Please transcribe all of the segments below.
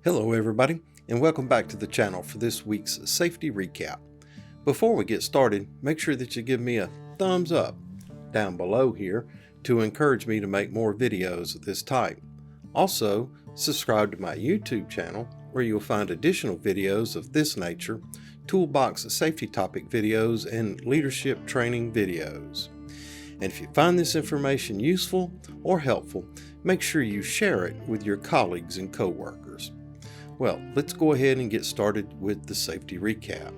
Hello everybody, and welcome back to the channel for this week's safety recap. Before we get started, make sure that you give me a thumbs up down below here to encourage me to make more videos of this type. Also, subscribe to my YouTube channel where you'll find additional videos of this nature, toolbox safety topic videos, and leadership training videos. And if you find this information useful or helpful, make sure you share it with your colleagues and coworkers. Well, let's go ahead and get started with the safety recap.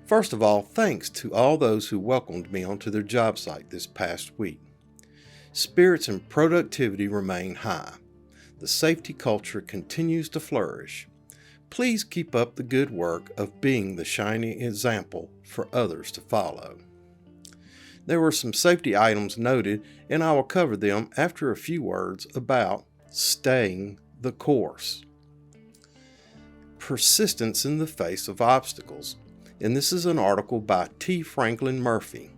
First of all, thanks to all those who welcomed me onto their job site this past week. Spirits and productivity remain high. The safety culture continues to flourish. Please keep up the good work of being the shining example for others to follow. There were some safety items noted, and I will cover them after a few words about staying the course. Persistence in the face of obstacles, and this is an article by T. Franklin Murphy.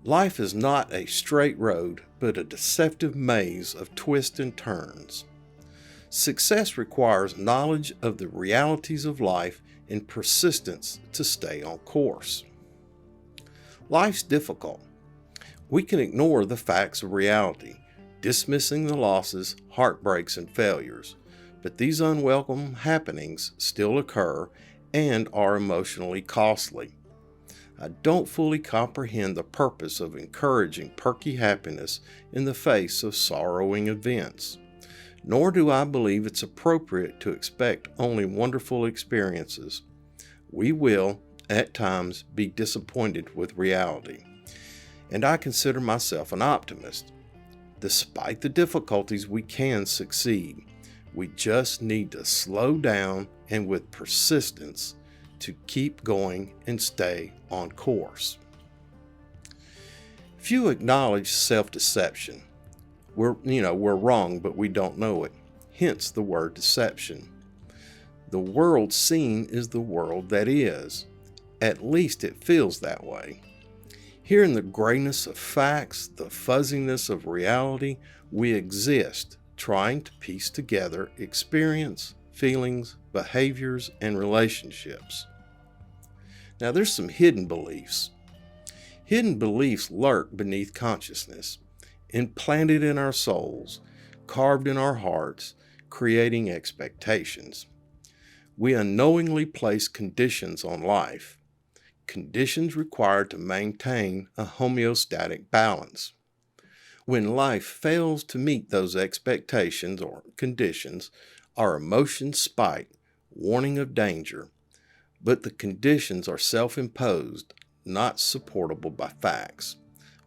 Life is not a straight road, but a deceptive maze of twists and turns. Success requires knowledge of the realities of life and persistence to stay on course. Life's difficult. We can ignore the facts of reality, dismissing the losses, heartbreaks, and failures. But these unwelcome happenings still occur and are emotionally costly. I don't fully comprehend the purpose of encouraging perky happiness in the face of sorrowing events, nor do I believe it's appropriate to expect only wonderful experiences. We will, at times, be disappointed with reality, and I consider myself an optimist. Despite the difficulties, we can succeed. We just need to slow down and with persistence to keep going and stay on course. Few acknowledge self-deception. We're wrong, but we don't know it. Hence the word deception. The world seen is the world that is. At least it feels that way. Here in the grayness of facts, the fuzziness of reality, we exist, trying to piece together experience, feelings, behaviors, and relationships. Now there's some hidden beliefs. Hidden beliefs lurk beneath consciousness, implanted in our souls, carved in our hearts, creating expectations. We unknowingly place conditions on life, conditions required to maintain a homeostatic balance. When life fails to meet those expectations or conditions, our emotions spike, warning of danger, but the conditions are self-imposed, not supportable by facts.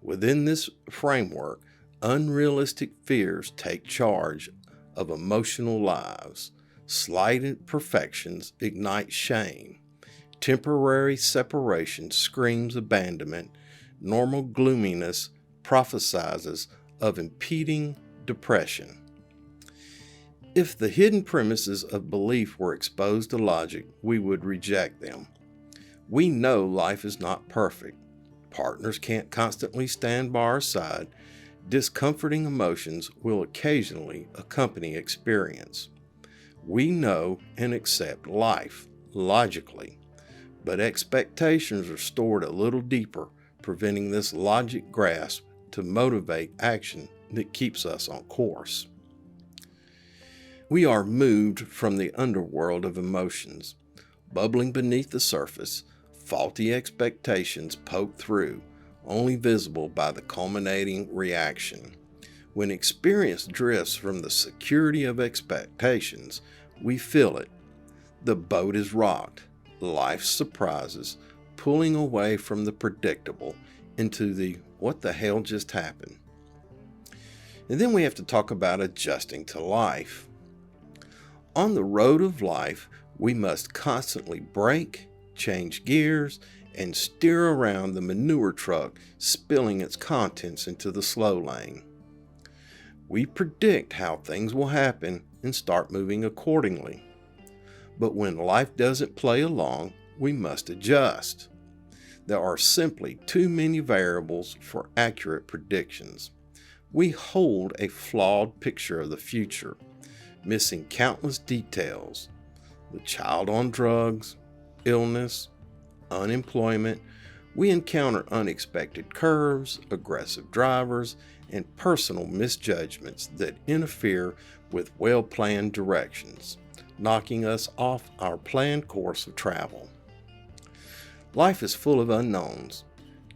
Within this framework, unrealistic fears take charge of emotional lives. Slight imperfections ignite shame. Temporary separation screams abandonment. Normal gloominess prophesizes of impending depression. If the hidden premises of belief were exposed to logic, we would reject them. We know life is not perfect. Partners can't constantly stand by our side. Discomforting emotions will occasionally accompany experience. We know and accept life logically, but expectations are stored a little deeper, preventing this logic grasp to motivate action that keeps us on course. We are moved from the underworld of emotions. Bubbling beneath the surface, faulty expectations poke through, only visible by the culminating reaction. When experience drifts from the security of expectations, we feel it. The boat is rocked, life's surprises, pulling away from the predictable into the what the hell just happened. And then we have to talk about adjusting to life. On the road of life, we must constantly brake, change gears, and steer around the manure truck spilling its contents into the slow lane. We predict how things will happen and start moving accordingly. But when life doesn't play along, we must adjust. There are simply too many variables for accurate predictions. We hold a flawed picture of the future. missing countless details. The child on drugs, illness, unemployment. We encounter unexpected curves, aggressive drivers, and personal misjudgments that interfere with well-planned directions, knocking us off our planned course of travel. Life is full of unknowns.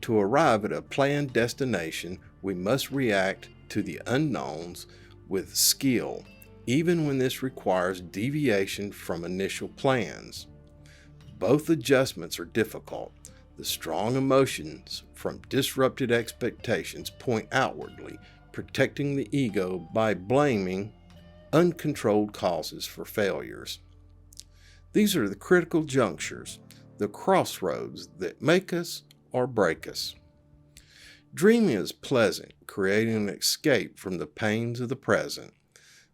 To arrive at a planned destination, we must react to the unknowns with skill, even when this requires deviation from initial plans. Both adjustments are difficult. The strong emotions from disrupted expectations point outwardly, protecting the ego by blaming uncontrolled causes for failures. These are the critical junctures, the crossroads that make us or break us. Dreaming is pleasant, creating an escape from the pains of the present,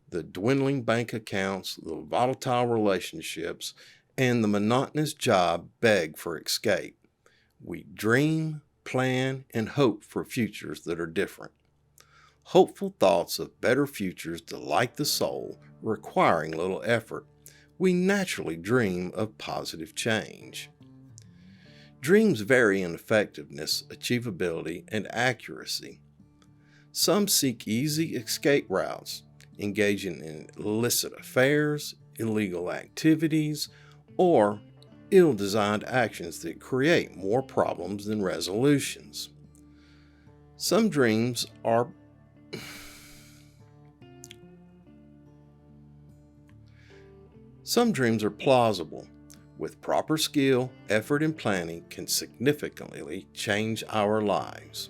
the dwindling bank accounts, the volatile relationships, and the monotonous job beg for escape. We dream, plan, and hope for futures that are different. Hopeful thoughts of better futures delight the soul, requiring little effort. We naturally dream of positive change. Dreams vary in effectiveness, achievability, and accuracy. Some seek easy escape routes, engaging in illicit affairs, illegal activities, or ill-designed actions that create more problems than resolutions. Some dreams are plausible. With proper skill, effort, and planning can significantly change our lives.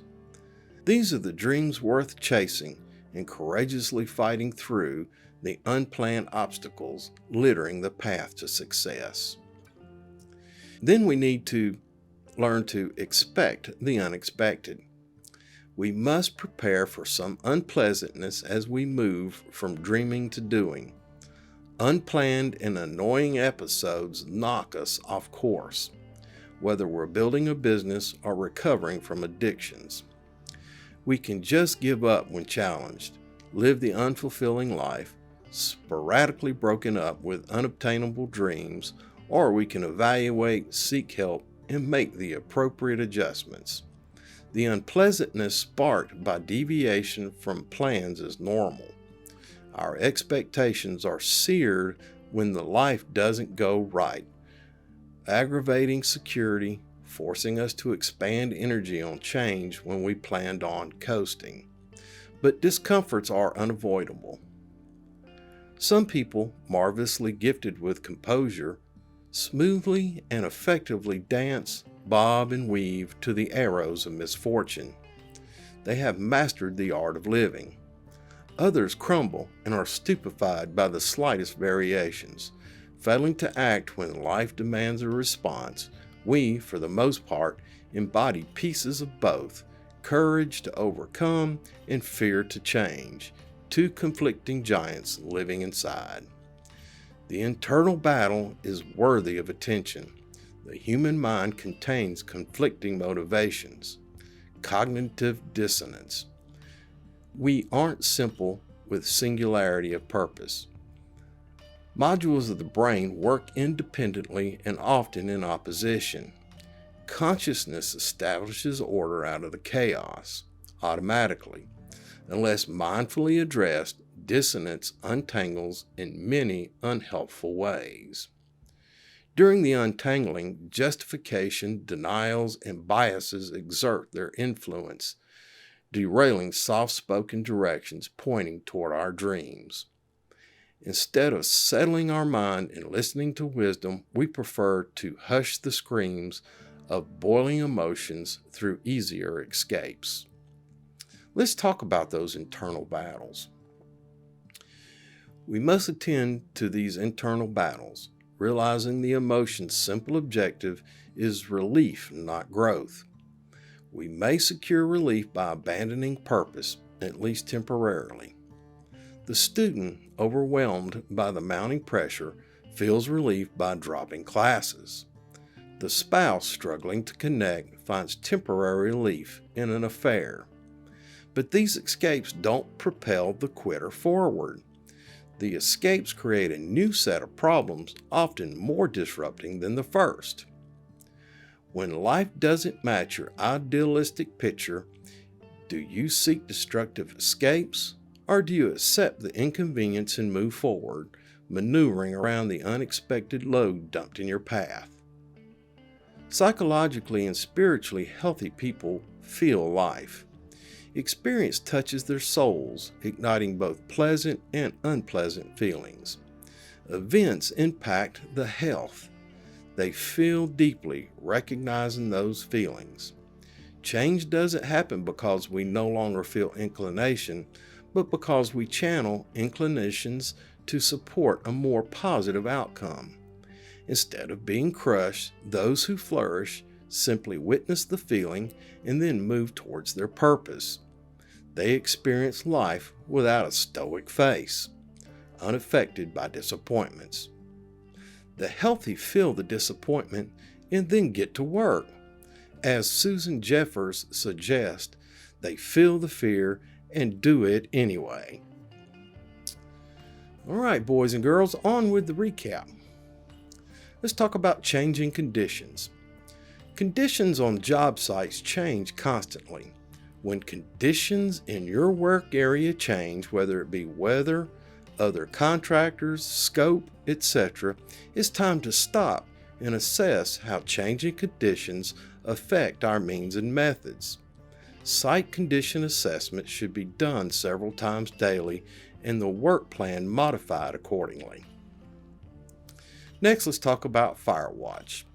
These are the dreams worth chasing and courageously fighting through the unplanned obstacles littering the path to success. Then we need to learn to expect the unexpected. We must prepare for some unpleasantness as we move from dreaming to doing. Unplanned and annoying episodes knock us off course, whether we're building a business or recovering from addictions. We can just give up when challenged, live the unfulfilling life, sporadically broken up with unobtainable dreams, or we can evaluate, seek help, and make the appropriate adjustments. The unpleasantness sparked by deviation from plans is normal. Our expectations are seared when the life doesn't go right, aggravating security, forcing us to expand energy on change when we planned on coasting. But discomforts are unavoidable. Some people, marvelously gifted with composure, smoothly and effectively dance, bob, and weave to the arrows of misfortune. They have mastered the art of living. Others crumble and are stupefied by the slightest variations. Failing to act when life demands a response, we, for the most part, embody pieces of both, courage to overcome and fear to change, two conflicting giants living inside. The internal battle is worthy of attention. The human mind contains conflicting motivations, cognitive dissonance. We aren't simple with singularity of purpose. Modules of the brain work independently and often in opposition. Consciousness establishes order out of the chaos, automatically. Unless mindfully addressed, dissonance untangles in many unhelpful ways. During the untangling, justification, denials, and biases exert their influence, derailing soft-spoken directions pointing toward our dreams. Instead of settling our mind and listening to wisdom, we prefer to hush the screams of boiling emotions through easier escapes. Let's talk about those internal battles. We must attend to these internal battles, realizing the emotion's simple objective is relief, not growth. We may secure relief by abandoning purpose, at least temporarily. The student, overwhelmed by the mounting pressure, feels relief by dropping classes. The spouse, struggling to connect, finds temporary relief in an affair. But these escapes don't propel the quitter forward. The escapes create a new set of problems, often more disrupting than the first. When life doesn't match your idealistic picture, do you seek destructive escapes, or do you accept the inconvenience and move forward, maneuvering around the unexpected load dumped in your path? Psychologically and spiritually healthy people feel life. Experience touches their souls, igniting both pleasant and unpleasant feelings. Events impact the health. They feel deeply, recognizing those feelings. Change doesn't happen because we no longer feel inclination, but because we channel inclinations to support a more positive outcome. Instead of being crushed, those who flourish simply witness the feeling and then move towards their purpose. They experience life without a stoic face, unaffected by disappointments. The healthy feel the disappointment and then get to work. As Susan Jeffers suggests, they feel the fear and do it anyway. All right, boys and girls, on with the recap. Let's talk about changing conditions. Conditions on job sites change constantly. When conditions in your work area change, whether it be weather, other contractors, scope, etc., it's time to stop and assess how changing conditions affect our means and methods. Site condition assessment should be done several times daily and the work plan modified accordingly. Next, let's talk about fire watch.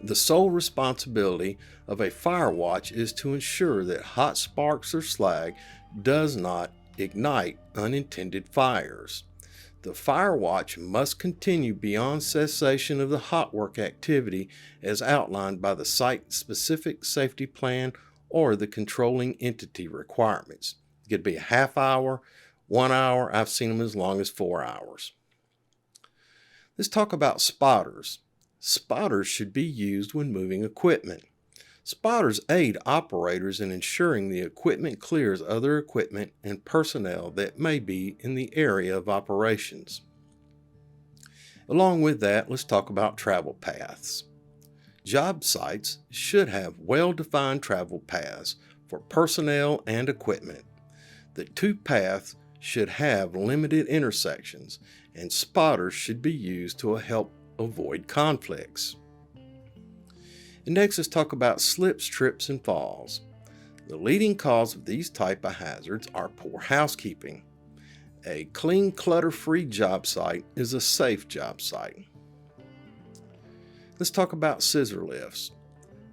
The sole responsibility of a fire watch is to ensure that hot sparks or slag does not ignite unintended fires. The fire watch must continue beyond cessation of the hot work activity as outlined by the site-specific safety plan or the controlling entity requirements. It could be a half hour, 1 hour, I've seen them as long as 4 hours. Let's talk about spotters. Spotters should be used when moving equipment. Spotters aid operators in ensuring the equipment clears other equipment and personnel that may be in the area of operations. Along with that, let's talk about travel paths. Job sites should have well-defined travel paths for personnel and equipment. The two paths should have limited intersections, and spotters should be used to help avoid conflicts. And next, let's talk about slips, trips, and falls. The leading cause of these type of hazards are poor housekeeping. A clean, clutter-free job site is a safe job site. Let's talk about scissor lifts.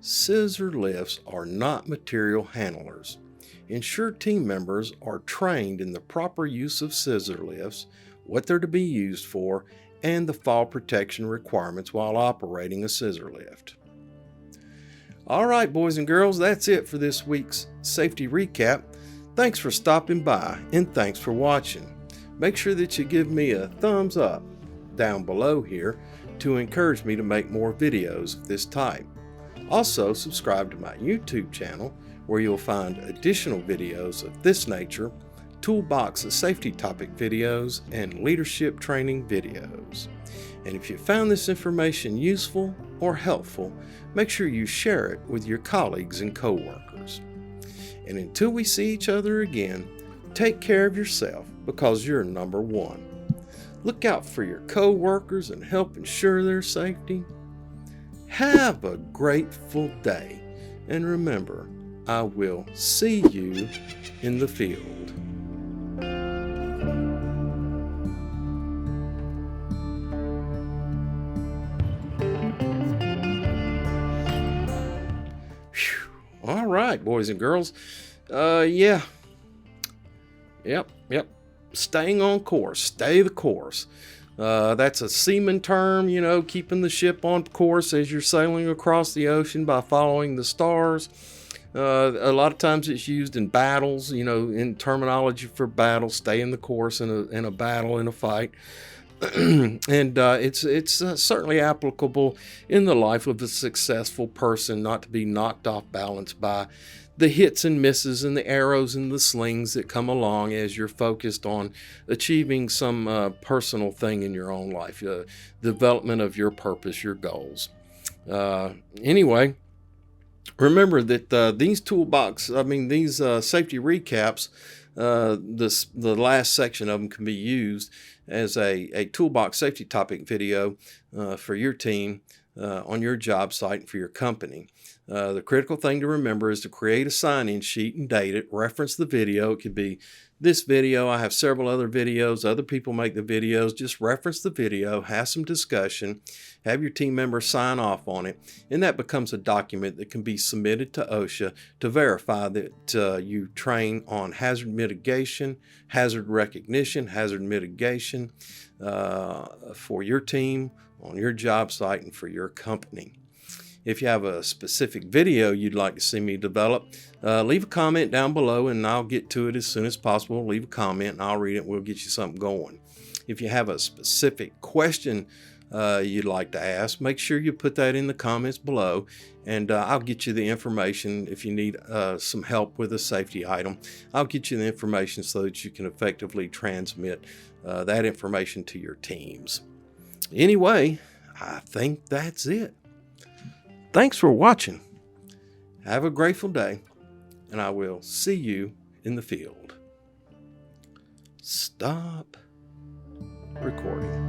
Scissor lifts are not material handlers. Ensure team members are trained in the proper use of scissor lifts, what they're to be used for, and the fall protection requirements while operating a scissor lift. All right, boys and girls, that's it for this week's safety recap. Thanks for stopping by and thanks for watching. Make sure that you give me a thumbs up down below here to encourage me to make more videos of this type. Also, subscribe to my YouTube channel where you'll find additional videos of this nature, toolbox of safety topic videos, and leadership training videos. And if you found this information useful or helpful, make sure you share it with your colleagues and coworkers. And until we see each other again, take care of yourself because you're number one. Look out for your coworkers and help ensure their safety. Have a grateful day, and remember, I will see you in the field. All right, boys and girls. Yep. Staying on course. Stay the course. That's a seaman term, keeping the ship on course as you're sailing across the ocean by following the stars. A lot of times it's used in battles, in terminology for battle, stay in the course in a battle, in a fight. and it's certainly applicable in the life of a successful person, not to be knocked off balance by the hits and misses and the arrows and the slings that come along as you're focused on achieving some personal thing in your own life, development of your purpose, your goals. Anyway, remember that these safety recaps, the last section of them can be used as a toolbox safety topic video for your team on your job site and for your company. The critical thing to remember is to create a sign-in sheet and date it, reference the video. It could be this video. I have several other videos. Other people make the videos. Just reference the video, have some discussion, have your team members sign off on it, and that becomes a document that can be submitted to OSHA to verify that you train on hazard mitigation, hazard recognition, hazard mitigation for your team, on your job site, and for your company. If you have a specific video you'd like to see me develop, leave a comment down below and I'll get to it as soon as possible. Leave a comment and I'll read it and we'll get you something going. If you have a specific question you'd like to ask, make sure you put that in the comments below and I'll get you the information. If you need some help with a safety item, I'll get you the information so that you can effectively transmit that information to your teams. Anyway, I think that's it. Thanks for watching. Have a grateful day, and I will see you in the field. Stop recording.